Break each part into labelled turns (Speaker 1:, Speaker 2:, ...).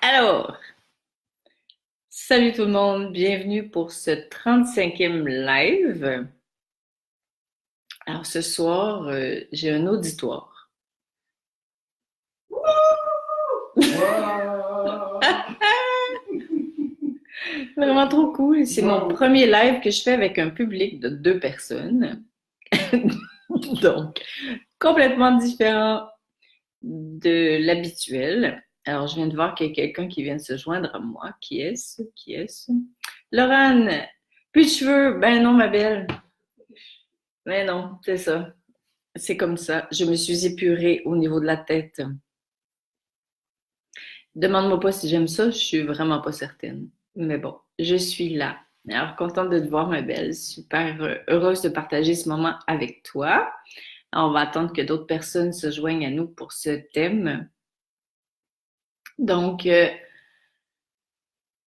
Speaker 1: Alors, salut tout le monde, bienvenue pour ce 35e live. Alors ce soir, j'ai un auditoire. Vraiment trop cool. C'est mon premier live que je fais avec un public de 2 personnes. Donc, complètement différent de l'habituel. Alors, je viens de voir qu'il y a quelqu'un qui vient de se joindre à moi. Qui est-ce? Qui est-ce? Laurane, plus de cheveux. Ben non, ma belle. Ben non, c'est ça. C'est comme ça. Je me suis épurée au niveau de la tête. Demande-moi pas si j'aime ça, je suis vraiment pas certaine. Mais bon, je suis là. Alors, contente de te voir, ma belle. Super heureuse de partager ce moment avec toi. Alors, on va attendre que d'autres personnes se joignent à nous pour ce thème. Donc,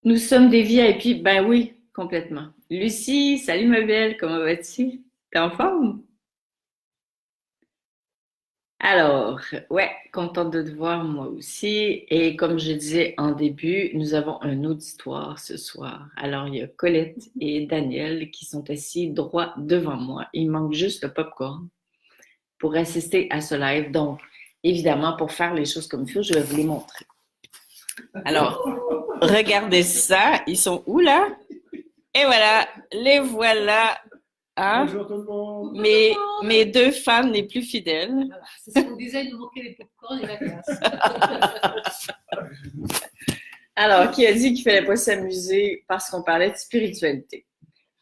Speaker 1: nous sommes des VIP. Ben oui, complètement. Lucie, salut ma belle, comment vas-tu? T'es en forme? Alors, ouais, contente de te voir moi aussi. Et comme je disais en début, nous avons un auditoire ce soir. Alors, il y a Colette et Daniel qui sont assis droit devant moi. Il manque juste le popcorn pour assister à ce live. Donc, évidemment, pour faire les choses comme il faut, je vais vous les montrer. Alors, regardez ça. Ils sont où là? Et voilà, les voilà. Hein?
Speaker 2: Bonjour tout le monde.
Speaker 1: Mes 2 femmes les plus fidèles.
Speaker 3: Voilà, c'est ce qu'on disait, il nous manquait les popcorn et la glace.
Speaker 1: Alors, qui a dit qu'il fallait pas s'amuser parce qu'on parlait de spiritualité?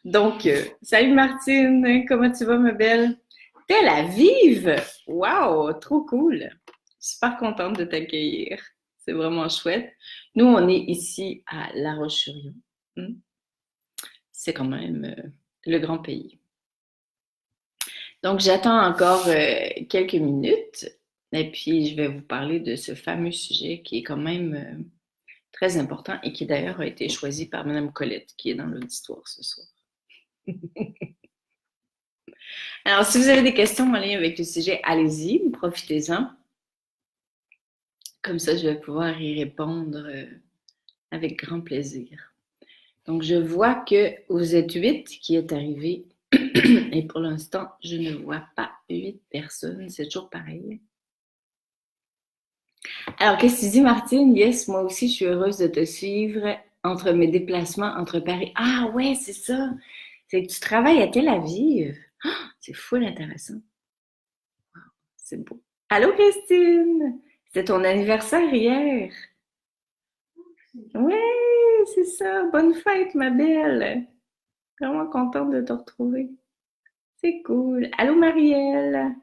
Speaker 1: Donc, salut Martine, comment tu vas ma belle? Tel Aviv! Wow, trop cool! Super contente de t'accueillir. C'est vraiment chouette. Nous, on est ici à La Roche-sur-Yon. C'est quand même le grand pays. Donc, j'attends encore quelques minutes et puis je vais vous parler de ce fameux sujet qui est quand même très important et qui d'ailleurs a été choisi par Mme Colette qui est dans l'auditoire ce soir. Alors, si vous avez des questions en lien avec le sujet, allez-y, profitez-en. Comme ça, je vais pouvoir y répondre avec grand plaisir. Donc, je vois que vous êtes 8 qui est arrivé et pour l'instant, je ne vois pas 8 personnes. C'est toujours pareil. Alors, qu'est-ce que tu dis, Martine? Yes, moi aussi, je suis heureuse de te suivre entre mes déplacements entre Paris. Ah ouais, c'est ça. C'est que tu travailles à Tel Aviv. Oh, c'est full intéressant. Wow, c'est beau. Allô, Christine? C'était ton anniversaire hier. Oui, c'est ça. Bonne fête, ma belle. Vraiment contente de te retrouver. C'est cool. Allô, Marielle?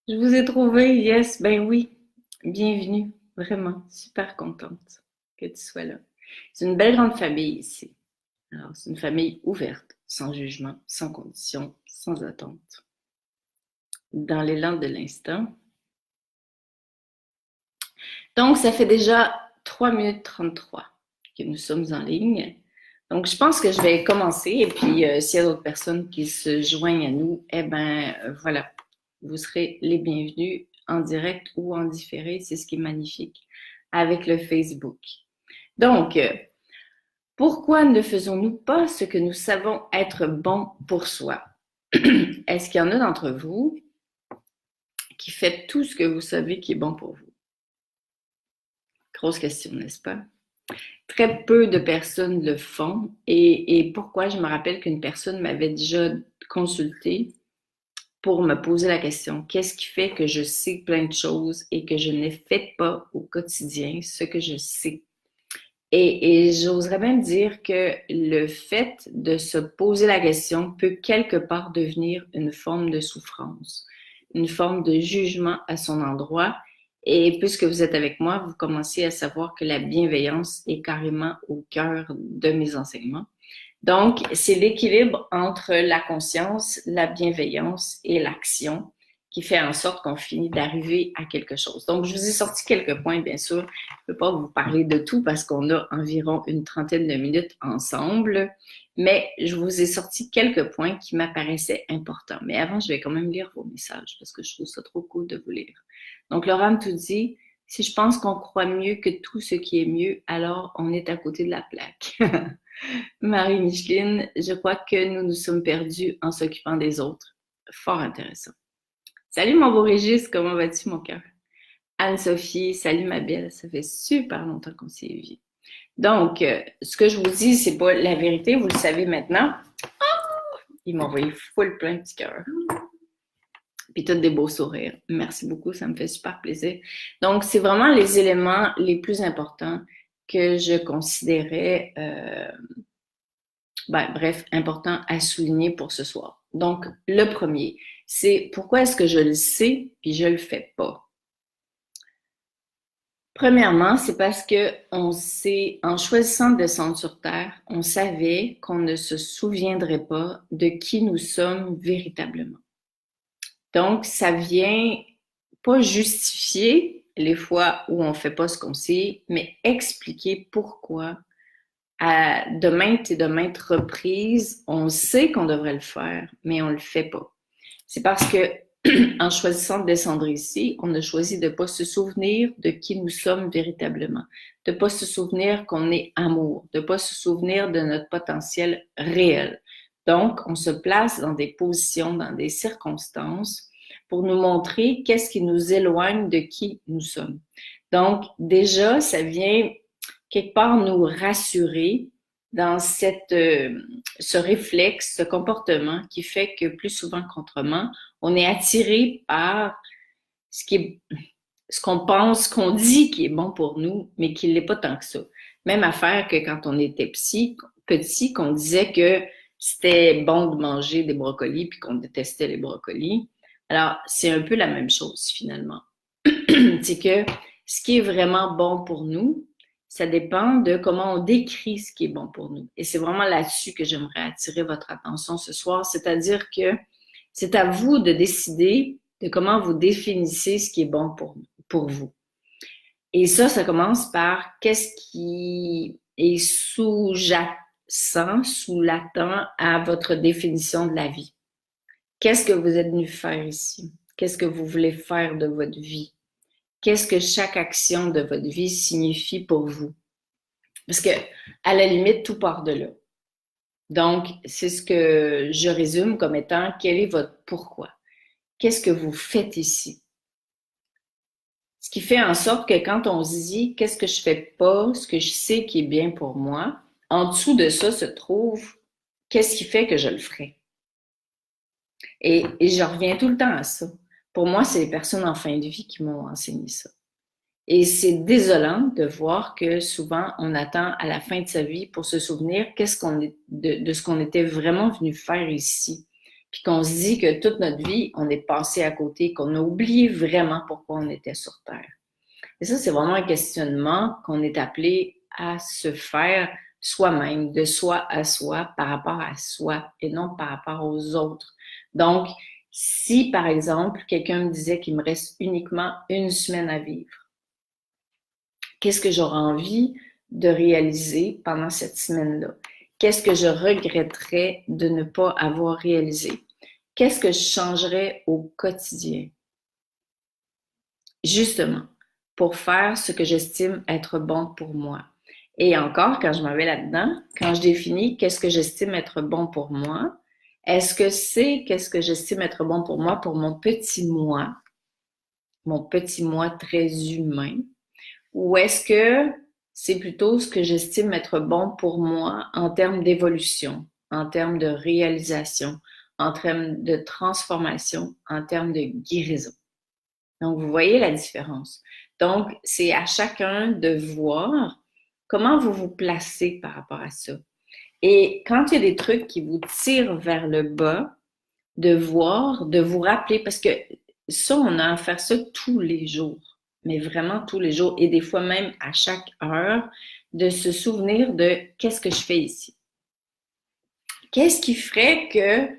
Speaker 1: Je vous ai trouvé, yes, ben oui. Bienvenue. Vraiment, super contente que tu sois là. C'est une belle grande famille ici. Alors, c'est une famille ouverte, sans jugement, sans condition, sans attente. Dans l'élan de l'instant. Donc, ça fait déjà 3 minutes 33 que nous sommes en ligne. Donc, je pense que je vais commencer et puis s'il y a d'autres personnes qui se joignent à nous, eh bien, voilà, vous serez les bienvenus en direct ou en différé, c'est ce qui est magnifique avec le Facebook. Donc, pourquoi ne faisons-nous pas ce que nous savons être bon pour soi? Est-ce qu'il y en a d'entre vous qui fait tout ce que vous savez qui est bon pour vous? Grosse question, n'est-ce pas? Très peu de personnes le font. Et pourquoi? Je me rappelle qu'une personne m'avait déjà consulté pour me poser la question, qu'est-ce qui fait que je sais plein de choses et que je ne fais pas au quotidien ce que je sais? Et j'oserais même dire que le fait de se poser la question peut quelque part devenir une forme de souffrance, une forme de jugement à son endroit. Et puisque vous êtes avec moi, vous commencez à savoir que la bienveillance est carrément au cœur de mes enseignements. Donc, c'est l'équilibre entre la conscience, la bienveillance et l'action qui fait en sorte qu'on finit d'arriver à quelque chose. Donc, je vous ai sorti quelques points, bien sûr. Je ne peux pas vous parler de tout parce qu'on a environ une trentaine de minutes ensemble, mais je vous ai sorti quelques points qui m'apparaissaient importants. Mais avant, je vais quand même lire vos messages parce que je trouve ça trop cool de vous lire. Donc, Laurent tout dit, Si je pense qu'on croit mieux que tout ce qui est mieux, alors on est à côté de la plaque. Marie-Micheline, je crois que nous nous sommes perdus en s'occupant des autres. Fort intéressant. Salut mon beau Régis, comment vas-tu mon cœur? Anne-Sophie, salut ma belle, ça fait super longtemps qu'on s'est vu. Donc, ce que je vous dis, c'est pas la vérité, vous le savez maintenant. Il m'a envoyé full plein de petits cœurs. Puis tous des beaux sourires. Merci beaucoup, ça me fait super plaisir. Donc, c'est vraiment les éléments les plus importants que je considérais, bref, importants à souligner pour ce soir. Donc, le premier, c'est pourquoi est-ce que je le sais puis je le fais pas? Premièrement, c'est parce que on sait, en choisissant de descendre sur Terre, on savait qu'on ne se souviendrait pas de qui nous sommes véritablement. Donc, ça vient pas justifier les fois où on fait pas ce qu'on sait, mais expliquer pourquoi, de maintes et de maintes reprises, on sait qu'on devrait le faire, mais on le fait pas. C'est parce que en choisissant de descendre ici, on a choisi de ne pas se souvenir de qui nous sommes véritablement, de ne pas se souvenir qu'on est amour, de ne pas se souvenir de notre potentiel réel. Donc, on se place dans des positions, dans des circonstances pour nous montrer qu'est-ce qui nous éloigne de qui nous sommes. Donc, déjà, ça vient quelque part nous rassurer dans ce réflexe, ce comportement qui fait que plus souvent qu'autrement, on est attiré par ce qu'on pense, qu'on dit qui est bon pour nous, mais qui ne l'est pas tant que ça. Même affaire que quand on était petit, qu'on disait que c'était bon de manger des brocolis puis qu'on détestait les brocolis. Alors, c'est un peu la même chose finalement. C'est que ce qui est vraiment bon pour nous, ça dépend de comment on décrit ce qui est bon pour nous. Et c'est vraiment là-dessus que j'aimerais attirer votre attention ce soir, c'est-à-dire que c'est à vous de décider de comment vous définissez ce qui est bon pour vous. Et ça commence par qu'est-ce qui est sous-latent à votre définition de la vie. Qu'est-ce que vous êtes venu faire ici? Qu'est-ce que vous voulez faire de votre vie? Qu'est-ce que chaque action de votre vie signifie pour vous? Parce que, à la limite, tout part de là. Donc, c'est ce que je résume comme étant quel est votre pourquoi? Qu'est-ce que vous faites ici? Ce qui fait en sorte que quand on se dit qu'est-ce que je fais pas, ce que je sais qui est bien pour moi, en dessous de ça se trouve qu'est-ce qui fait que je le ferai? Et je reviens tout le temps à ça. Pour moi, c'est les personnes en fin de vie qui m'ont enseigné ça. Et c'est désolant de voir que souvent, on attend à la fin de sa vie pour se souvenir de ce qu'on était vraiment venu faire ici. Puis qu'on se dit que toute notre vie, on est passé à côté, qu'on a oublié vraiment pourquoi on était sur Terre. Et ça, c'est vraiment un questionnement qu'on est appelé à se faire soi-même, de soi à soi, par rapport à soi et non par rapport aux autres. Donc, si, par exemple, quelqu'un me disait qu'il me reste uniquement une semaine à vivre, qu'est-ce que j'aurais envie de réaliser pendant cette semaine-là? Qu'est-ce que je regretterais de ne pas avoir réalisé? Qu'est-ce que je changerais au quotidien? Justement, pour faire ce que j'estime être bon pour moi. Et encore, quand je m'en vais là-dedans, quand je définis qu'est-ce que j'estime être bon pour moi, est-ce que c'est qu'est-ce que j'estime être bon pour moi pour mon petit moi très humain, ou est-ce que c'est plutôt ce que j'estime être bon pour moi en termes d'évolution, en termes de réalisation, en termes de transformation, en termes de guérison? Donc, vous voyez la différence. Donc, c'est à chacun de voir comment vous vous placez par rapport à ça. Et quand il y a des trucs qui vous tirent vers le bas, de voir, de vous rappeler, parce que ça, on a à faire ça tous les jours, mais vraiment tous les jours, et des fois même à chaque heure, de se souvenir de qu'est-ce que je fais ici. Qu'est-ce qui ferait que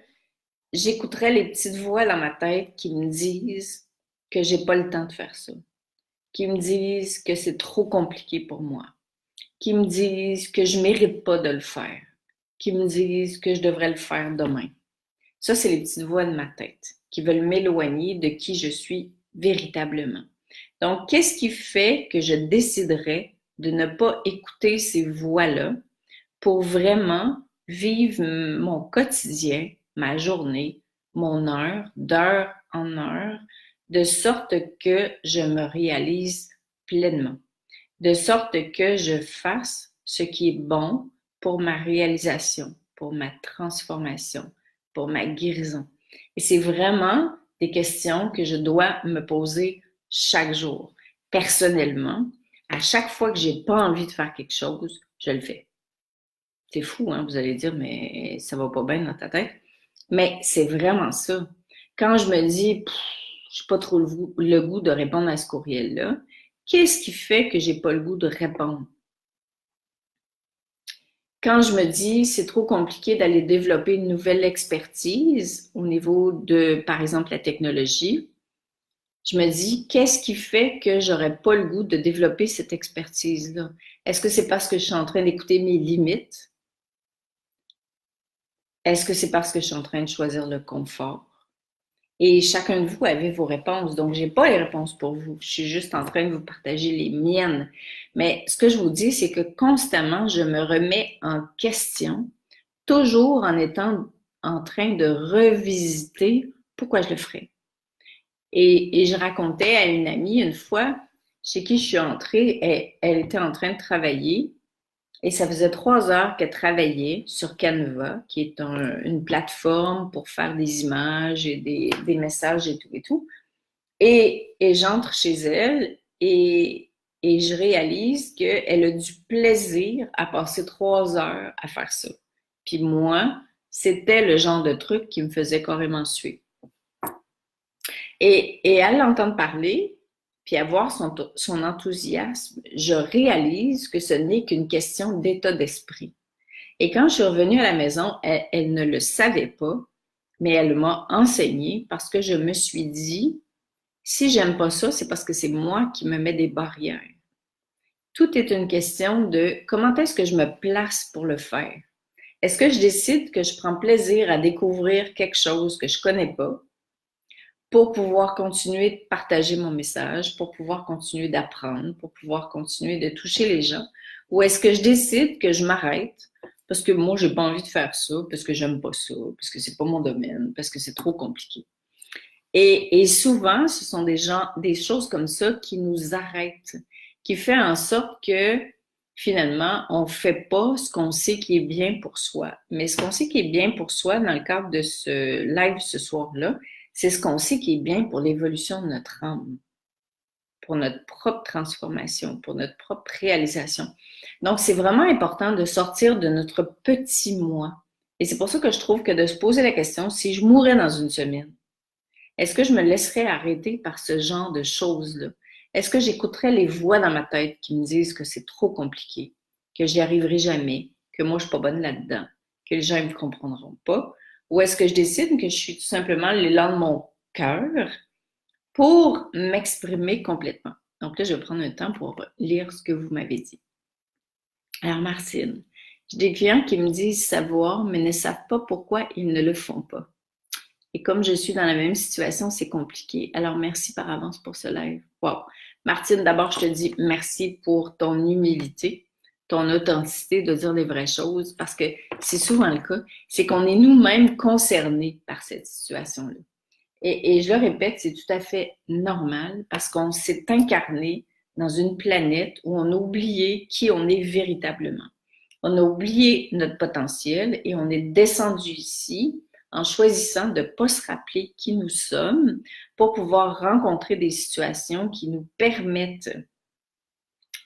Speaker 1: j'écouterais les petites voix dans ma tête qui me disent que j'ai pas le temps de faire ça, qui me disent que c'est trop compliqué pour moi, qui me disent que je mérite pas de le faire, qui me disent que je devrais le faire demain. Ça, c'est les petites voix de ma tête qui veulent m'éloigner de qui je suis véritablement. Donc, qu'est-ce qui fait que je déciderais de ne pas écouter ces voix-là pour vraiment vivre mon quotidien, ma journée, mon heure, d'heure en heure, de sorte que je me réalise pleinement, de sorte que je fasse ce qui est bon pour ma réalisation, pour ma transformation, pour ma guérison. Et c'est vraiment des questions que je dois me poser chaque jour. Personnellement, à chaque fois que j'ai pas envie de faire quelque chose, je le fais. C'est fou, hein? Vous allez dire, mais ça va pas bien dans ta tête. Mais c'est vraiment ça. Quand je me dis, j'ai pas trop le goût de répondre à ce courriel-là, qu'est-ce qui fait que j'ai pas le goût de répondre? Quand je me dis, c'est trop compliqué d'aller développer une nouvelle expertise au niveau de, par exemple, la technologie, je me dis, qu'est-ce qui fait que j'aurais pas le goût de développer cette expertise-là? Est-ce que c'est parce que je suis en train d'écouter mes limites? Est-ce que c'est parce que je suis en train de choisir le confort? Et chacun de vous avez vos réponses. Donc, j'ai pas les réponses pour vous. Je suis juste en train de vous partager les miennes. Mais ce que je vous dis, c'est que constamment, je me remets en question, toujours en étant en train de revisiter pourquoi je le ferais. Et je racontais à une amie une fois, chez qui je suis entrée, elle était en train de travailler et ça faisait 3 heures qu'elle travaillait sur Canva, qui est une plateforme pour faire des images et des messages et tout et tout. Et j'entre chez elle et je réalise qu'elle a du plaisir à passer 3 heures à faire ça. Puis moi, c'était le genre de truc qui me faisait carrément suer. Et à l'entendre parler, puis à voir son enthousiasme, je réalise que ce n'est qu'une question d'état d'esprit. Et quand je suis revenue à la maison, elle ne le savait pas, mais elle m'a enseigné parce que je me suis dit, si j'aime pas ça, c'est parce que c'est moi qui me mets des barrières. Tout est une question de comment est-ce que je me place pour le faire. Est-ce que je décide que je prends plaisir à découvrir quelque chose que je connais pas pour pouvoir continuer de partager mon message, pour pouvoir continuer d'apprendre, pour pouvoir continuer de toucher les gens? Ou est-ce que je décide que je m'arrête parce que moi, j'ai pas envie de faire ça, parce que j'aime pas ça, parce que c'est pas mon domaine, parce que c'est trop compliqué? Et souvent, ce sont des choses comme ça qui nous arrêtent, qui fait en sorte que finalement, on fait pas ce qu'on sait qui est bien pour soi. Mais ce qu'on sait qui est bien pour soi dans le cadre de ce live ce soir-là, c'est ce qu'on sait qui est bien pour l'évolution de notre âme, pour notre propre transformation, pour notre propre réalisation. Donc, c'est vraiment important de sortir de notre petit moi. Et c'est pour ça que je trouve que de se poser la question, si je mourais dans une semaine, est-ce que je me laisserais arrêter par ce genre de choses-là? Est-ce que j'écouterais les voix dans ma tête qui me disent que c'est trop compliqué, que j'y arriverai jamais, que moi, je suis pas bonne là-dedans, que les gens ne me comprendront pas? Ou est-ce que je décide que je suis tout simplement l'élan de mon cœur pour m'exprimer complètement? Donc là, je vais prendre un temps pour lire ce que vous m'avez dit. Alors, Martine, j'ai des clients qui me disent savoir, mais ne savent pas pourquoi ils ne le font pas. Et comme je suis dans la même situation, c'est compliqué. Alors, merci par avance pour ce live. Wow. Martine, d'abord, je te dis merci pour ton humilité, ton authenticité de dire les vraies choses, parce que c'est souvent le cas, c'est qu'on est nous-mêmes concernés par cette situation-là. Et je le répète, c'est tout à fait normal parce qu'on s'est incarné dans une planète où on a oublié qui on est véritablement. On a oublié notre potentiel et on est descendu ici en choisissant de ne pas se rappeler qui nous sommes pour pouvoir rencontrer des situations qui nous permettent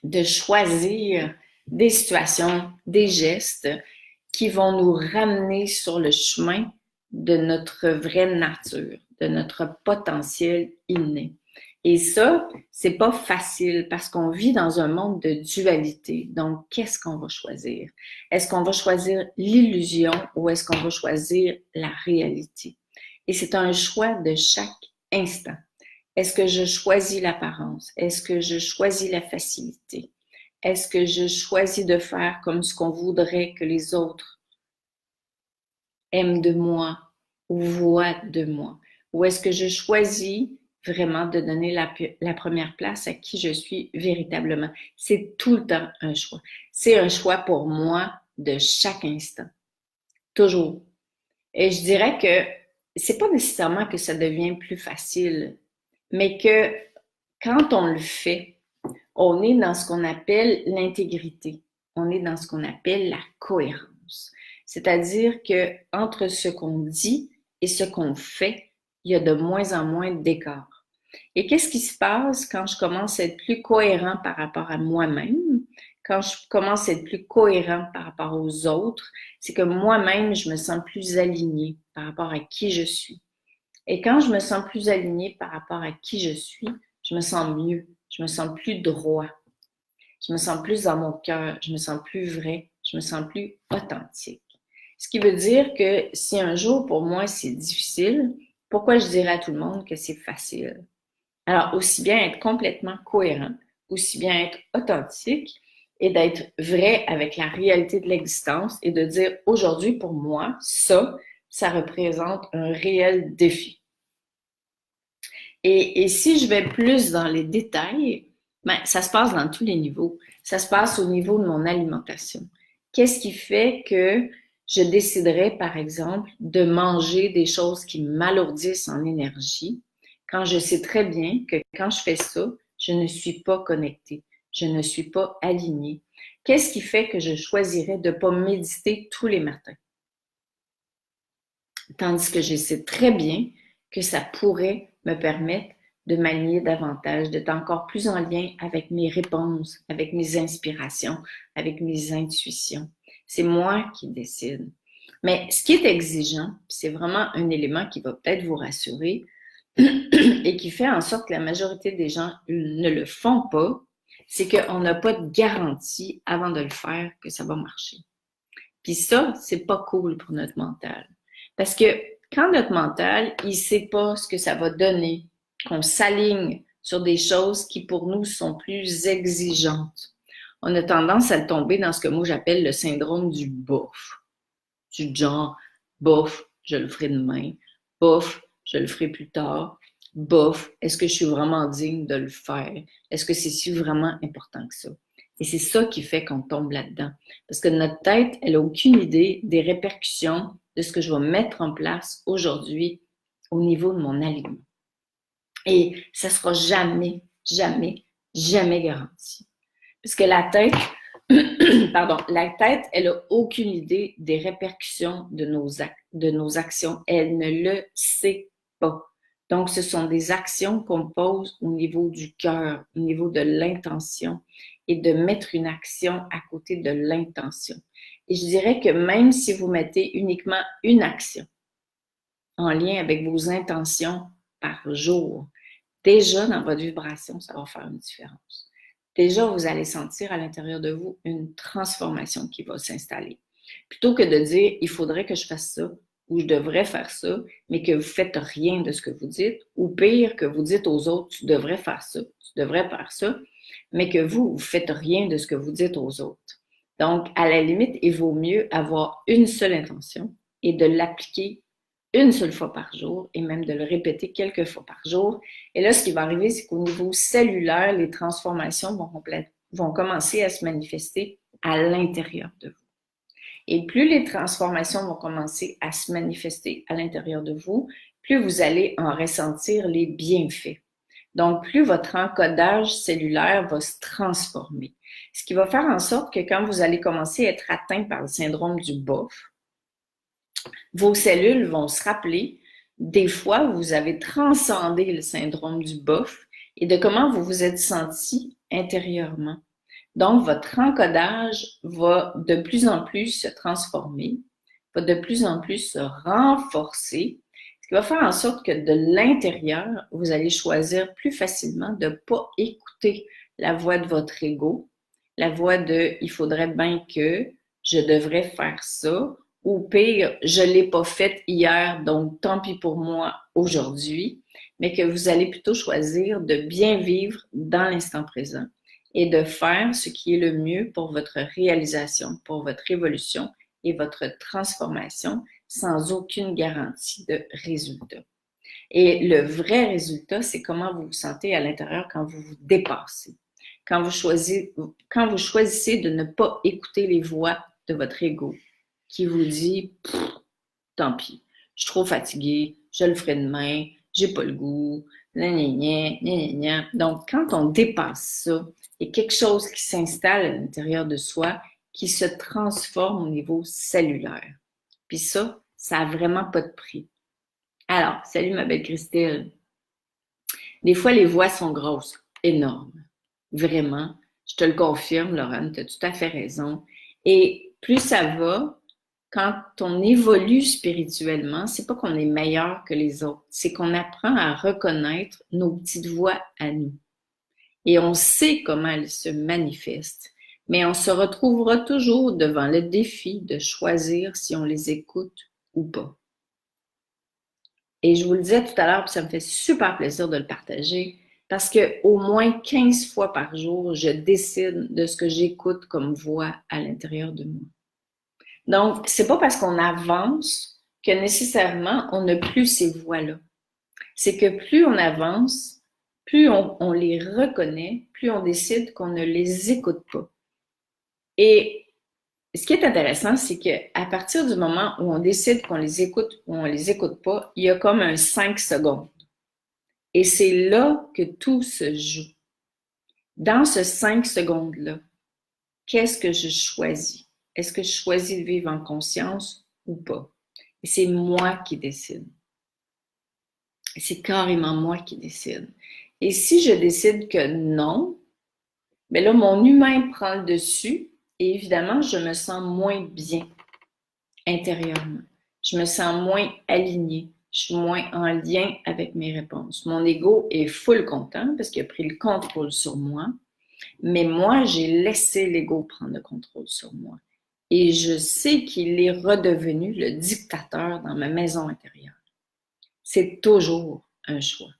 Speaker 1: de choisir des situations, des gestes qui vont nous ramener sur le chemin de notre vraie nature, de notre potentiel inné. Et ça, c'est pas facile parce qu'on vit dans un monde de dualité. Donc, qu'est-ce qu'on va choisir? Est-ce qu'on va choisir l'illusion ou est-ce qu'on va choisir la réalité? Et c'est un choix de chaque instant. Est-ce que je choisis l'apparence? Est-ce que je choisis la facilité? Est-ce que je choisis de faire comme ce qu'on voudrait que les autres aiment de moi ou voient de moi? Ou est-ce que je choisis vraiment de donner la première place à qui je suis véritablement. C'est tout le temps un choix. C'est un choix pour moi de chaque instant. Toujours. Et je dirais que c'est pas nécessairement que ça devient plus facile, mais que quand on le fait, on est dans ce qu'on appelle l'intégrité. On est dans ce qu'on appelle la cohérence. C'est-à-dire que entre ce qu'on dit et ce qu'on fait, il y a de moins en moins d'écart. Et qu'est-ce qui se passe quand je commence à être plus cohérent par rapport à moi-même? Quand je commence à être plus cohérent par rapport aux autres, c'est que moi-même, je me sens plus alignée par rapport à qui je suis. Et quand je me sens plus alignée par rapport à qui je suis, je me sens mieux, je me sens plus droit, je me sens plus dans mon cœur, je me sens plus vrai, je me sens plus authentique. Ce qui veut dire que si un jour pour moi c'est difficile, pourquoi je dirais à tout le monde que c'est facile? Alors, aussi bien être complètement cohérent, aussi bien être authentique et d'être vrai avec la réalité de l'existence et de dire aujourd'hui pour moi, ça représente un réel défi. Et si je vais plus dans les détails, ben, ça se passe dans tous les niveaux. Ça se passe au niveau de mon alimentation. Qu'est-ce qui fait que je déciderais, par exemple, de manger des choses qui m'alourdissent en énergie quand je sais très bien que quand je fais ça, je ne suis pas connectée, je ne suis pas alignée? Qu'est-ce qui fait que je choisirais de ne pas méditer tous les matins? Tandis que je sais très bien que ça pourrait me permettre de m'aligner davantage, d'être encore plus en lien avec mes réponses, avec mes inspirations, avec mes intuitions. C'est moi qui décide. Mais ce qui est exigeant, c'est vraiment un élément qui va peut-être vous rassurer et qui fait en sorte que la majorité des gens ne le font pas, c'est qu'on n'a pas de garantie avant de le faire que ça va marcher. Puis ça, c'est pas cool pour notre mental. Parce que quand notre mental, il sait pas ce que ça va donner, qu'on s'aligne sur des choses qui pour nous sont plus exigeantes, on a tendance à tomber dans ce que moi j'appelle le syndrome du bof. Du genre, bof, je le ferai demain, bof, je le ferai plus tard, bof, est-ce que je suis vraiment digne de le faire? Est-ce que c'est si vraiment important que ça? Et c'est ça qui fait qu'on tombe là-dedans. Parce que notre tête, elle n'a aucune idée des répercussions de ce que je vais mettre en place aujourd'hui au niveau de mon alignement. Et ça ne sera jamais, jamais, jamais garanti. Parce que la tête, la tête, elle n'a aucune idée des répercussions de nos actions. Elle ne le sait pas. Donc, ce sont des actions qu'on pose au niveau du cœur, au niveau de l'intention et de mettre une action à côté de l'intention. Et je dirais que même si vous mettez uniquement une action en lien avec vos intentions par jour, déjà dans votre vibration, ça va faire une différence. Déjà, vous allez sentir à l'intérieur de vous une transformation qui va s'installer. Plutôt que de dire, il faudrait que je fasse ça, ou je devrais faire ça, mais que vous ne faites rien de ce que vous dites, ou pire, que vous dites aux autres, tu devrais faire ça, tu devrais faire ça, mais que vous ne faites rien de ce que vous dites aux autres. Donc, à la limite, il vaut mieux avoir une seule intention et de l'appliquer une seule fois par jour et même de le répéter quelques fois par jour. Et là, ce qui va arriver, c'est qu'au niveau cellulaire, les transformations vont commencer à se manifester à l'intérieur de vous. Et plus les transformations vont commencer à se manifester à l'intérieur de vous, plus vous allez en ressentir les bienfaits. Donc, plus votre encodage cellulaire va se transformer. Ce qui va faire en sorte que quand vous allez commencer à être atteint par le syndrome du bof, vos cellules vont se rappeler des fois où vous avez transcendé le syndrome du bof et de comment vous vous êtes senti intérieurement. Donc, votre encodage va de plus en plus se transformer, va de plus en plus se renforcer, ce qui va faire en sorte que de l'intérieur, vous allez choisir plus facilement de ne pas écouter la voix de votre ego, la voix de « il faudrait bien que je devrais faire ça », ou pire, je ne l'ai pas fait hier, donc tant pis pour moi aujourd'hui, mais que vous allez plutôt choisir de bien vivre dans l'instant présent et de faire ce qui est le mieux pour votre réalisation, pour votre évolution et votre transformation sans aucune garantie de résultat. Et le vrai résultat, c'est comment vous vous sentez à l'intérieur quand vous vous dépassez. Quand vous choisissez de ne pas écouter les voix de votre ego qui vous dit tant pis, je suis trop fatiguée, je le ferai demain, j'ai pas le goût, gna, gna, gna, gna, gna. Donc, quand on dépasse ça, il y a quelque chose qui s'installe à l'intérieur de soi qui se transforme au niveau cellulaire. Puis ça n'a vraiment pas de prix. Alors, salut ma belle Christelle. Des fois, les voix sont grosses, énormes. Vraiment. Je te le confirme, Laurent, tu as tout à fait raison. Et plus ça va, quand on évolue spirituellement, c'est pas qu'on est meilleur que les autres, c'est qu'on apprend à reconnaître nos petites voix à nous. Et on sait comment elles se manifestent, mais on se retrouvera toujours devant le défi de choisir si on les écoute ou pas. Et je vous le disais tout à l'heure, puis ça me fait super plaisir de le partager, parce que au moins 15 fois par jour, je décide de ce que j'écoute comme voix à l'intérieur de moi. Donc, c'est pas parce qu'on avance que nécessairement on n'a plus ces voix-là. C'est que plus on avance, plus on les reconnaît, plus on décide qu'on ne les écoute pas. Et ce qui est intéressant, c'est qu'à partir du moment où on décide qu'on les écoute ou on les écoute pas, il y a comme un 5 secondes. Et c'est là que tout se joue. Dans ce 5 secondes-là, qu'est-ce que je choisis? Est-ce que je choisis de vivre en conscience ou pas? Et c'est moi qui décide. C'est carrément moi qui décide. Et si je décide que non, bien là, mon humain prend le dessus et évidemment, je me sens moins bien intérieurement. Je me sens moins alignée. Je suis moins en lien avec mes réponses. Mon ego est full content parce qu'il a pris le contrôle sur moi. Mais moi, j'ai laissé l'ego prendre le contrôle sur moi. Et je sais qu'il est redevenu le dictateur dans ma maison intérieure. C'est toujours un choix.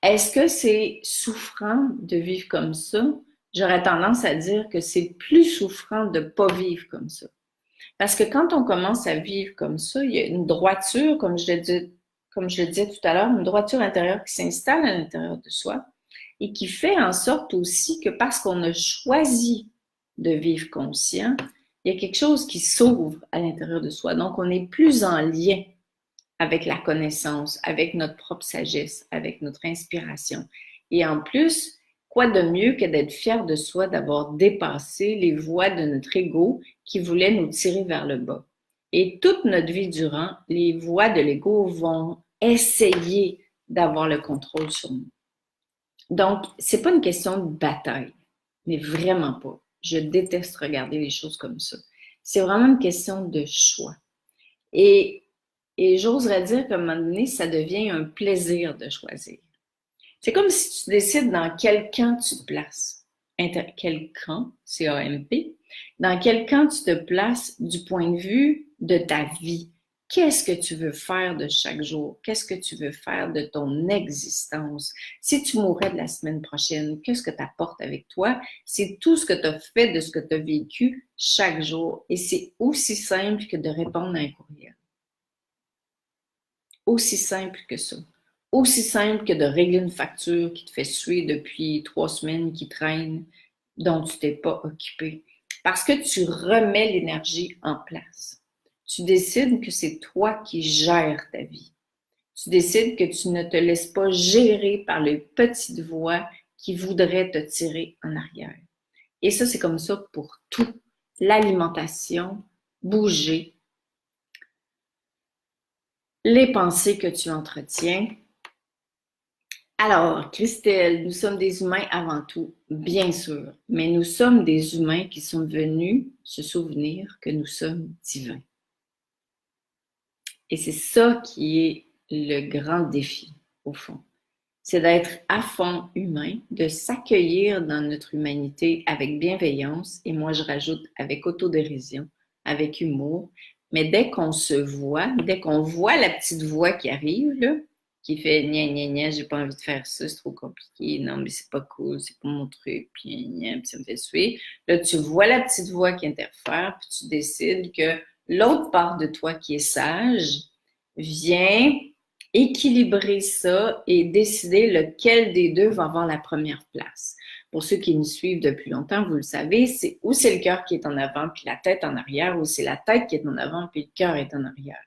Speaker 1: Est-ce que c'est souffrant de vivre comme ça? J'aurais tendance à dire que c'est plus souffrant de ne pas vivre comme ça. Parce que quand on commence à vivre comme ça, il y a une droiture, comme je le disais tout à l'heure, une droiture intérieure qui s'installe à l'intérieur de soi et qui fait en sorte aussi que parce qu'on a choisi de vivre conscient, il y a quelque chose qui s'ouvre à l'intérieur de soi. Donc, on est plus en lien avec la connaissance, avec notre propre sagesse, avec notre inspiration. Et en plus, quoi de mieux que d'être fier de soi, d'avoir dépassé les voies de notre ego qui voulaient nous tirer vers le bas. Et toute notre vie durant, les voies de l'ego vont essayer d'avoir le contrôle sur nous. Donc, c'est pas une question de bataille, mais vraiment pas. Je déteste regarder les choses comme ça. C'est vraiment une question de choix. Et j'oserais dire qu'à un moment donné, ça devient un plaisir de choisir. C'est comme si tu décides dans quel camp tu te places. Quel camp, C-A-M-P, dans quel camp tu te places du point de vue de ta vie. Qu'est-ce que tu veux faire de chaque jour? Qu'est-ce que tu veux faire de ton existence? Si tu mourrais de la semaine prochaine, qu'est-ce que tu apportes avec toi? C'est tout ce que tu as fait de ce que tu as vécu chaque jour. Et c'est aussi simple que de répondre à un courriel. Aussi simple que ça. Aussi simple que de régler une facture qui te fait suer depuis 3 semaines, qui traîne, dont tu t'es pas occupé. Parce que tu remets l'énergie en place. Tu décides que c'est toi qui gères ta vie. Tu décides que tu ne te laisses pas gérer par les petites voix qui voudraient te tirer en arrière. Et ça, c'est comme ça pour tout. L'alimentation, bouger, les pensées que tu entretiens. Alors, Christelle, nous sommes des humains avant tout, bien sûr, mais nous sommes des humains qui sont venus se souvenir que nous sommes divins. Et c'est ça qui est le grand défi, au fond. C'est d'être à fond humain, de s'accueillir dans notre humanité avec bienveillance, et moi je rajoute avec autodérision, avec humour. Mais dès qu'on se voit, dès qu'on voit la petite voix qui arrive, là, qui fait gna gna gna, j'ai pas envie de faire ça, c'est trop compliqué, non mais c'est pas cool, c'est pas mon truc, puis gna, puis ça me fait suer. Là, tu vois la petite voix qui interfère, puis tu décides que l'autre part de toi qui est sage vient équilibrer ça et décider lequel des deux va avoir la première place. Pour ceux qui nous suivent depuis longtemps, vous le savez, c'est où c'est le cœur qui est en avant puis la tête en arrière, ou c'est la tête qui est en avant puis le cœur est en arrière.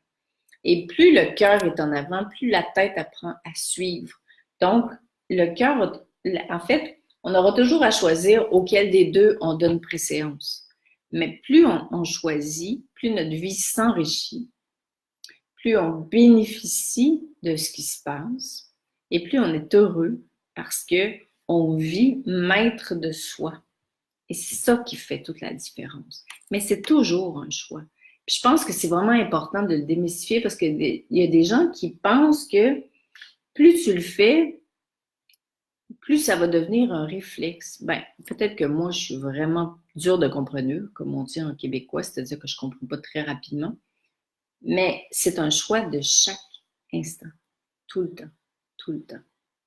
Speaker 1: Et plus le cœur est en avant, plus la tête apprend à suivre. Donc, le cœur, en fait, on aura toujours à choisir auquel des deux on donne préséance. Mais plus on choisit, plus notre vie s'enrichit, plus on bénéficie de ce qui se passe et plus on est heureux parce que on vit maître de soi. Et c'est ça qui fait toute la différence. Mais c'est toujours un choix. Puis je pense que c'est vraiment important de le démystifier parce qu'il y a des gens qui pensent que plus tu le fais, plus ça va devenir un réflexe. Ben, peut-être que moi, je suis vraiment dure de comprendre, comme on dit en québécois, c'est-à-dire que je ne comprends pas très rapidement. Mais c'est un choix de chaque instant, tout le temps, tout le temps,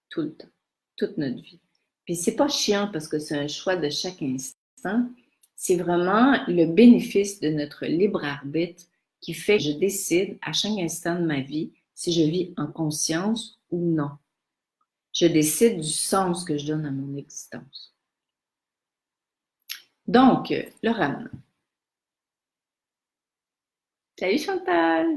Speaker 1: tout le temps, toute notre vie. Puis c'est pas chiant parce que c'est un choix de chaque instant, c'est vraiment le bénéfice de notre libre arbitre qui fait que je décide à chaque instant de ma vie si je vis en conscience ou non. Je décide du sens que je donne à mon existence. Donc, le ramenant. Salut Chantal!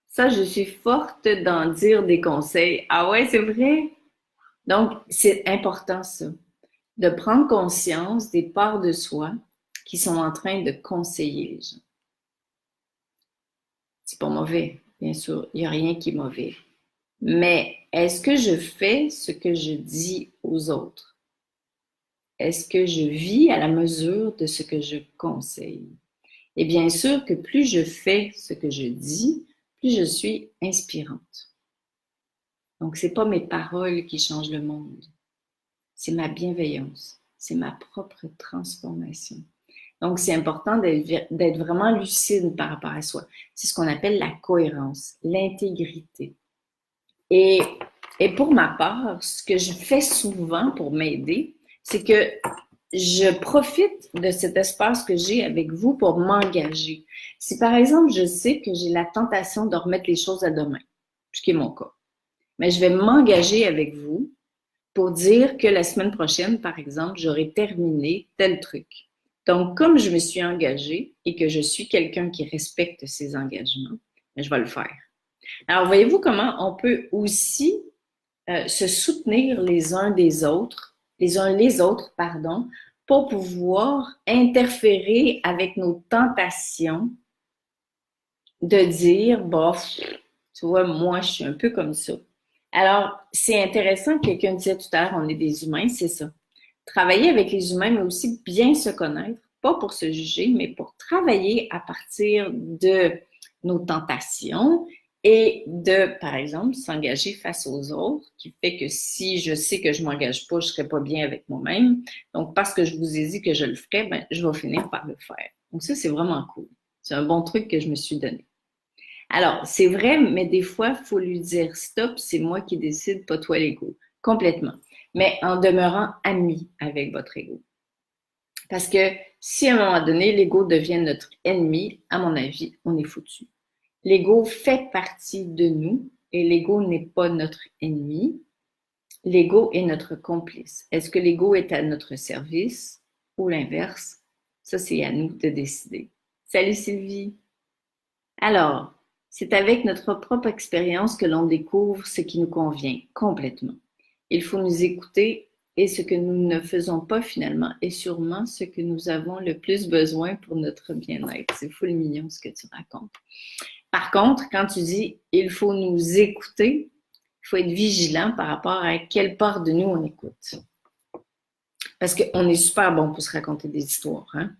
Speaker 1: Ça, je suis forte d'en dire des conseils. Ah ouais, c'est vrai? Donc, c'est important ça, de prendre conscience des parts de soi qui sont en train de conseiller les gens. C'est pas mauvais, bien sûr, il n'y a rien qui est mauvais. Mais est-ce que je fais ce que je dis aux autres? Est-ce que je vis à la mesure de ce que je conseille? Et bien sûr que plus je fais ce que je dis, plus je suis inspirante. Donc, c'est pas mes paroles qui changent le monde. C'est ma bienveillance. C'est ma propre transformation. Donc, c'est important d'être vraiment lucide par rapport à soi. C'est ce qu'on appelle la cohérence, l'intégrité. Et pour ma part, ce que je fais souvent pour m'aider, c'est que je profite de cet espace que j'ai avec vous pour m'engager. Si par exemple, je sais que j'ai la tentation de remettre les choses à demain, ce qui est mon cas, mais je vais m'engager avec vous pour dire que la semaine prochaine, par exemple, j'aurai terminé tel truc. Donc, comme je me suis engagée et que je suis quelqu'un qui respecte ses engagements, je vais le faire. Alors, voyez-vous comment on peut aussi se soutenir les uns les autres, pour pouvoir interférer avec nos tentations de dire, bof, tu vois, moi, je suis un peu comme ça. Alors, c'est intéressant, quelqu'un disait tout à l'heure, on est des humains, c'est ça. Travailler avec les humains, mais aussi bien se connaître, pas pour se juger, mais pour travailler à partir de nos tentations et de, par exemple, s'engager face aux autres, qui fait que si je sais que je m'engage pas, je serai pas bien avec moi-même. Donc, parce que je vous ai dit que je le ferais, ben, je vais finir par le faire. Donc, ça, c'est vraiment cool. C'est un bon truc que je me suis donné. Alors, c'est vrai, mais des fois, il faut lui dire stop, c'est moi qui décide, pas toi l'ego. Complètement. Mais en demeurant ami avec votre ego. Parce que si à un moment donné, l'ego devient notre ennemi, à mon avis, on est foutu. L'ego fait partie de nous et l'ego n'est pas notre ennemi. L'ego est notre complice. Est-ce que l'ego est à notre service ou l'inverse? Ça, c'est à nous de décider. Salut Sylvie! Alors, c'est avec notre propre expérience que l'on découvre ce qui nous convient complètement. Il faut nous écouter et ce que nous ne faisons pas finalement est sûrement ce que nous avons le plus besoin pour notre bien-être. C'est full mignon ce que tu racontes. Par contre, quand tu dis « il faut nous écouter », il faut être vigilant par rapport à quelle part de nous on écoute. Parce qu'on est super bon pour se raconter des histoires. Hein?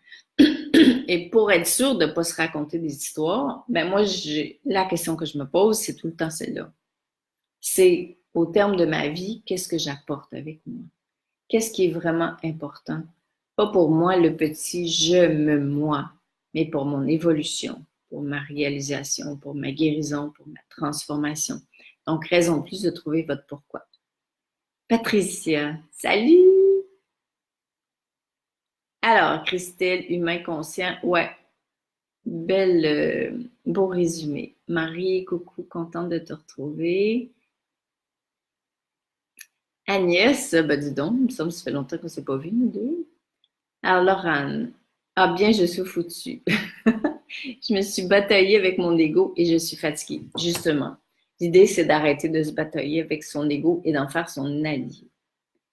Speaker 1: Et pour être sûr de ne pas se raconter des histoires, ben moi, la question que je me pose, c'est tout le temps celle-là. C'est au terme de ma vie, qu'est-ce que j'apporte avec moi? Qu'est-ce qui est vraiment important? Pas pour moi le petit je me moi, mais pour mon évolution, pour ma réalisation, pour ma guérison, pour ma transformation. Donc, raison de plus de trouver votre pourquoi. Patricia, salut! Alors, Christelle, humain conscient, ouais. beau résumé. Marie, coucou, contente de te retrouver. Agnès, ben dis donc, il me semble que ça fait longtemps qu'on ne s'est pas vu, nous deux. Alors, Laurent, ah bien, je suis foutue. Je me suis bataillée avec mon ego et je suis fatiguée, justement. L'idée, c'est d'arrêter de se batailler avec son ego et d'en faire son allié.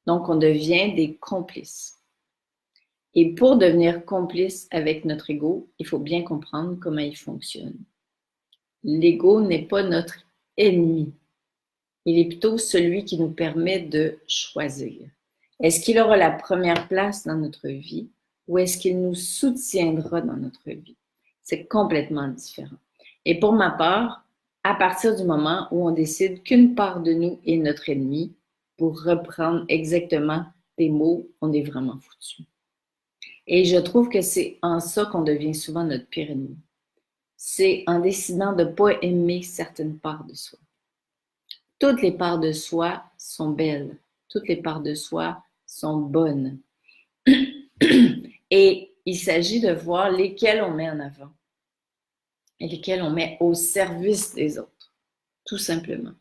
Speaker 1: Donc, on devient des complices. Et pour devenir complice avec notre ego, il faut bien comprendre comment il fonctionne. L'ego n'est pas notre ennemi. Il est plutôt celui qui nous permet de choisir. Est-ce qu'il aura la première place dans notre vie ou est-ce qu'il nous soutiendra dans notre vie? C'est complètement différent. Et pour ma part, à partir du moment où on décide qu'une part de nous est notre ennemi, pour reprendre exactement tes mots, on est vraiment foutu. Et je trouve que c'est en ça qu'on devient souvent notre pire ennemi. C'est en décidant de ne pas aimer certaines parts de soi. Toutes les parts de soi sont belles. Toutes les parts de soi sont bonnes. Et il s'agit de voir lesquelles on met en avant et lesquelles on met au service des autres, tout simplement.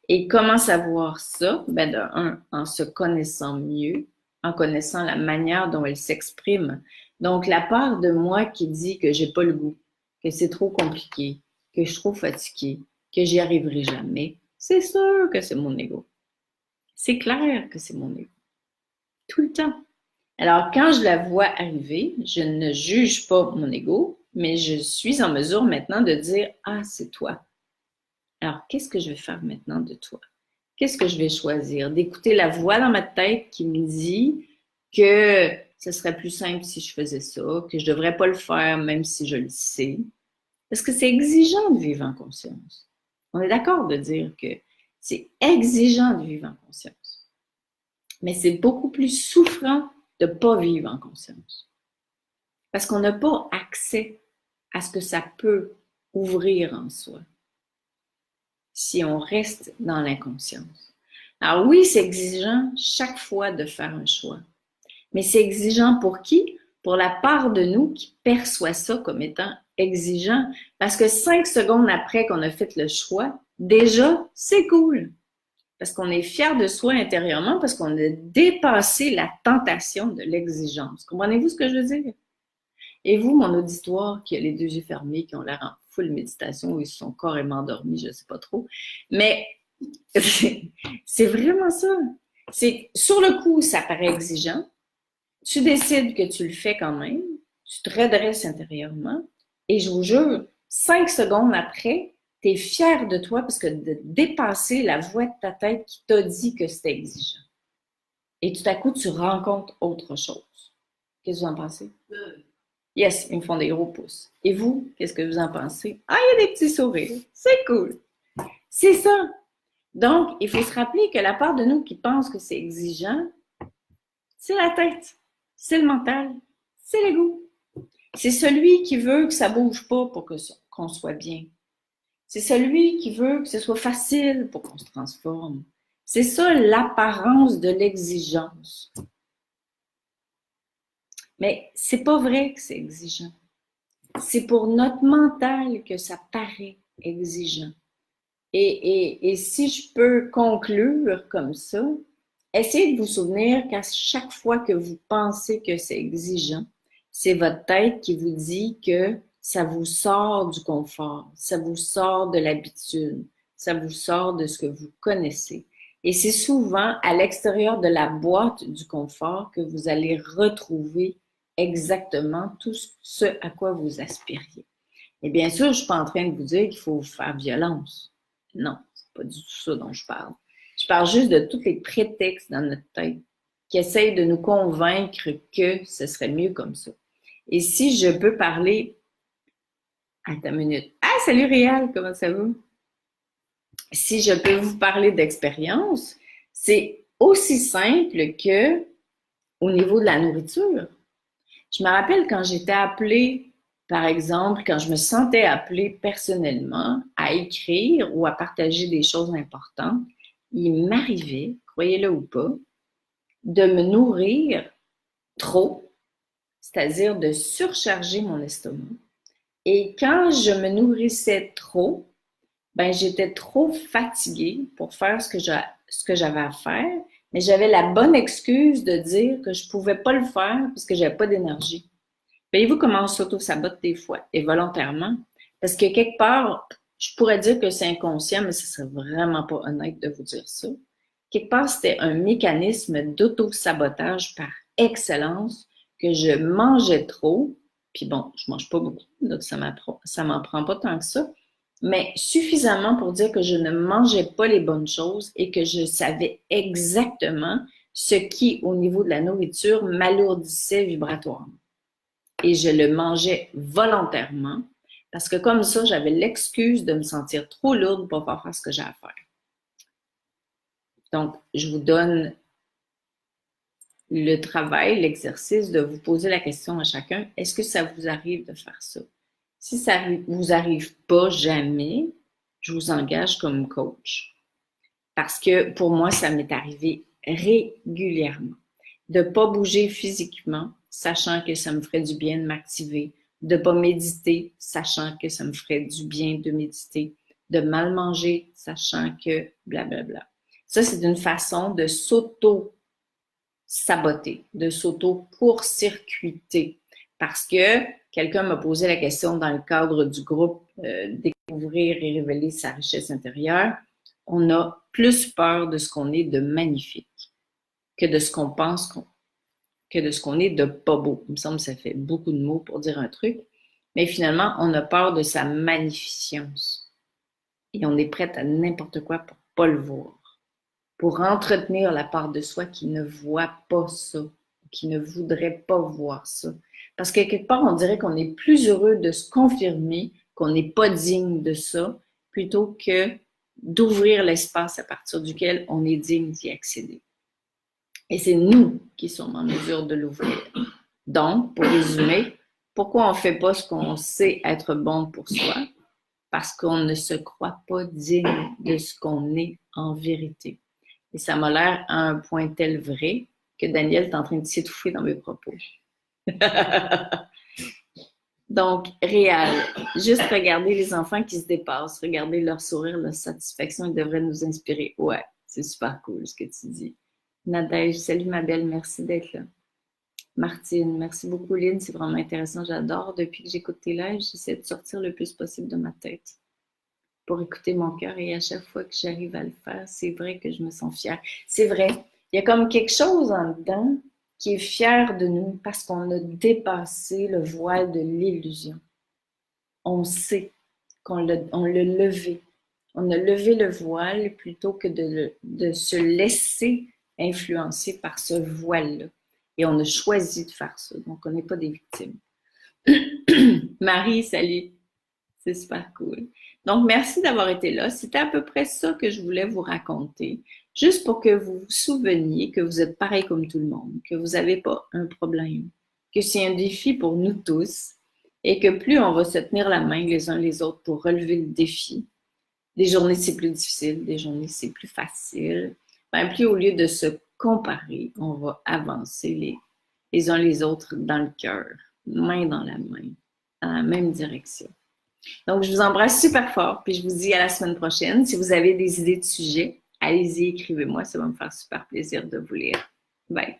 Speaker 1: Et comment savoir ça? Ben de un, en se connaissant mieux, en connaissant la manière dont elle s'exprime. Donc, la part de moi qui dit que j'ai pas le goût, que c'est trop compliqué, que je suis trop fatiguée, que j'y arriverai jamais, c'est sûr que c'est mon ego. C'est clair que c'est mon ego. Tout le temps. Alors, quand je la vois arriver, je ne juge pas mon ego, mais je suis en mesure maintenant de dire « Ah, c'est toi. Alors, qu'est-ce que je vais faire maintenant de toi? Qu'est-ce que je vais choisir? D'écouter la voix dans ma tête qui me dit que ce serait plus simple si je faisais ça, que je ne devrais pas le faire même si je le sais. Parce que c'est exigeant de vivre en conscience. On est d'accord de dire que c'est exigeant de vivre en conscience. Mais c'est beaucoup plus souffrant de ne pas vivre en conscience. Parce qu'on n'a pas accès à ce que ça peut ouvrir en soi si on reste dans l'inconscience. Alors oui, c'est exigeant chaque fois de faire un choix. Mais c'est exigeant pour qui? Pour la part de nous qui perçoit ça comme étant exigeant. Parce que 5 secondes après qu'on a fait le choix, déjà, c'est cool. Parce qu'on est fier de soi intérieurement, parce qu'on a dépassé la tentation de l'exigence. Comprenez-vous ce que je veux dire? Et vous, mon auditoire, qui a les 2 yeux fermés, qui ont l'air en full méditation, ou ils se sont carrément endormis, je ne sais pas trop. Mais c'est vraiment ça. C'est, sur le coup, ça paraît exigeant. Tu décides que tu le fais quand même. Tu te redresses intérieurement. Et je vous jure, 5 secondes après, tu es fier de toi parce que de dépasser la voix de ta tête qui t'a dit que c'était exigeant. Et tout à coup, tu rencontres autre chose. Qu'est-ce que vous en pensez? Yes, ils me font des gros pouces. Et vous, qu'est-ce que vous en pensez? Ah, il y a des petits sourires. C'est cool. C'est ça. Donc, il faut se rappeler que la part de nous qui pense que c'est exigeant, c'est la tête, c'est le mental, c'est l'ego. C'est celui qui veut que ça bouge pas pour qu'on soit bien. C'est celui qui veut que ce soit facile pour qu'on se transforme. C'est ça l'apparence de l'exigence. Mais c'est pas vrai que c'est exigeant. C'est pour notre mental que ça paraît exigeant. Et si je peux conclure comme ça, essayez de vous souvenir qu'à chaque fois que vous pensez que c'est exigeant, c'est votre tête qui vous dit que ça vous sort du confort, ça vous sort de l'habitude, ça vous sort de ce que vous connaissez. Et c'est souvent à l'extérieur de la boîte du confort que vous allez retrouver exactement tout ce à quoi vous aspiriez. Et bien sûr, je ne suis pas en train de vous dire qu'il faut vous faire violence. Non, c'est pas du tout ça dont je parle. Je parle juste de tous les prétextes dans notre tête qui essayent de nous convaincre que ce serait mieux comme ça. Et si je peux parler... Attends une minute. Ah, salut Réal, comment ça va? Si je peux vous parler d'expérience, c'est aussi simple que au niveau de la nourriture. Je me rappelle quand j'étais appelée, par exemple, quand je me sentais appelée personnellement à écrire ou à partager des choses importantes, il m'arrivait, croyez-le ou pas, de me nourrir trop, c'est-à-dire de surcharger mon estomac Et quand je me nourrissais trop, ben j'étais trop fatiguée pour faire ce que j'avais à faire, mais j'avais la bonne excuse de dire que je pouvais pas le faire parce que j'avais pas d'énergie. Voyez-vous comment on s'auto-sabote des fois, et volontairement? Parce que quelque part, je pourrais dire que c'est inconscient, mais ce serait vraiment pas honnête de vous dire ça. Quelque part, c'était un mécanisme d'auto-sabotage par excellence que je mangeais trop. Puis bon, je mange pas beaucoup, donc ça m'en prend pas tant que ça, mais suffisamment pour dire que je ne mangeais pas les bonnes choses et que je savais exactement ce qui, au niveau de la nourriture, m'alourdissait vibratoirement. Et je le mangeais volontairement parce que comme ça, j'avais l'excuse de me sentir trop lourde pour pouvoir faire ce que j'ai à faire. Donc, je vous donne le travail, l'exercice de vous poser la question à chacun, est-ce que ça vous arrive de faire ça? Si ça ne vous arrive pas jamais, je vous engage comme coach. Parce que pour moi, ça m'est arrivé régulièrement. De ne pas bouger physiquement, sachant que ça me ferait du bien de m'activer. De ne pas méditer, sachant que ça me ferait du bien de méditer. De mal manger, sachant que blablabla. Ça, c'est une façon de s'auto-saboter, de s'auto-court-circuiter. Parce que quelqu'un m'a posé la question dans le cadre du groupe Découvrir et révéler sa richesse intérieure. On a plus peur de ce qu'on est de magnifique que de ce qu'on pense que de ce qu'on est de pas beau. Il me semble que ça fait beaucoup de mots pour dire un truc. Mais finalement, on a peur de sa magnificence. Et on est prête à n'importe quoi pour pas le voir. Pour entretenir la part de soi qui ne voit pas ça, qui ne voudrait pas voir ça. Parce que quelque part, on dirait qu'on est plus heureux de se confirmer qu'on n'est pas digne de ça, plutôt que d'ouvrir l'espace à partir duquel on est digne d'y accéder. Et c'est nous qui sommes en mesure de l'ouvrir. Donc, pour résumer, pourquoi on ne fait pas ce qu'on sait être bon pour soi? Parce qu'on ne se croit pas digne de ce qu'on est en vérité. Et ça m'a l'air à un point tel vrai que Daniel est en train de s'étouffer dans mes propos. Donc, réel, juste regarder les enfants qui se dépassent, regarder leur sourire, leur satisfaction, ils devraient nous inspirer. Ouais, c'est super cool ce que tu dis. Nadège, salut ma belle, merci d'être là. Martine, merci beaucoup Lynn, c'est vraiment intéressant, j'adore. Depuis que j'écoute tes lives, j'essaie de sortir le plus possible de ma tête pour écouter mon cœur et à chaque fois que j'arrive à le faire, c'est vrai que je me sens fière. C'est vrai, il y a comme quelque chose en dedans qui est fier de nous parce qu'on a dépassé le voile de l'illusion. On sait qu'on l'a levé. On a levé le voile plutôt que de se laisser influencer par ce voile-là. Et on a choisi de faire ça. Donc, on n'est pas des victimes. Marie, salut. C'est super cool. Donc, merci d'avoir été là. C'était à peu près ça que je voulais vous raconter. Juste pour que vous vous souveniez que vous êtes pareil comme tout le monde, que vous n'avez pas un problème, que c'est un défi pour nous tous et que plus on va se tenir la main les uns les autres pour relever le défi, des journées c'est plus difficile, des journées c'est plus facile, ben, plus au lieu de se comparer, on va avancer les uns les autres dans le cœur, main dans la main, dans la même direction. Donc, je vous embrasse super fort, puis je vous dis à la semaine prochaine. Si vous avez des idées de sujets, allez-y, écrivez-moi, ça va me faire super plaisir de vous lire. Bye!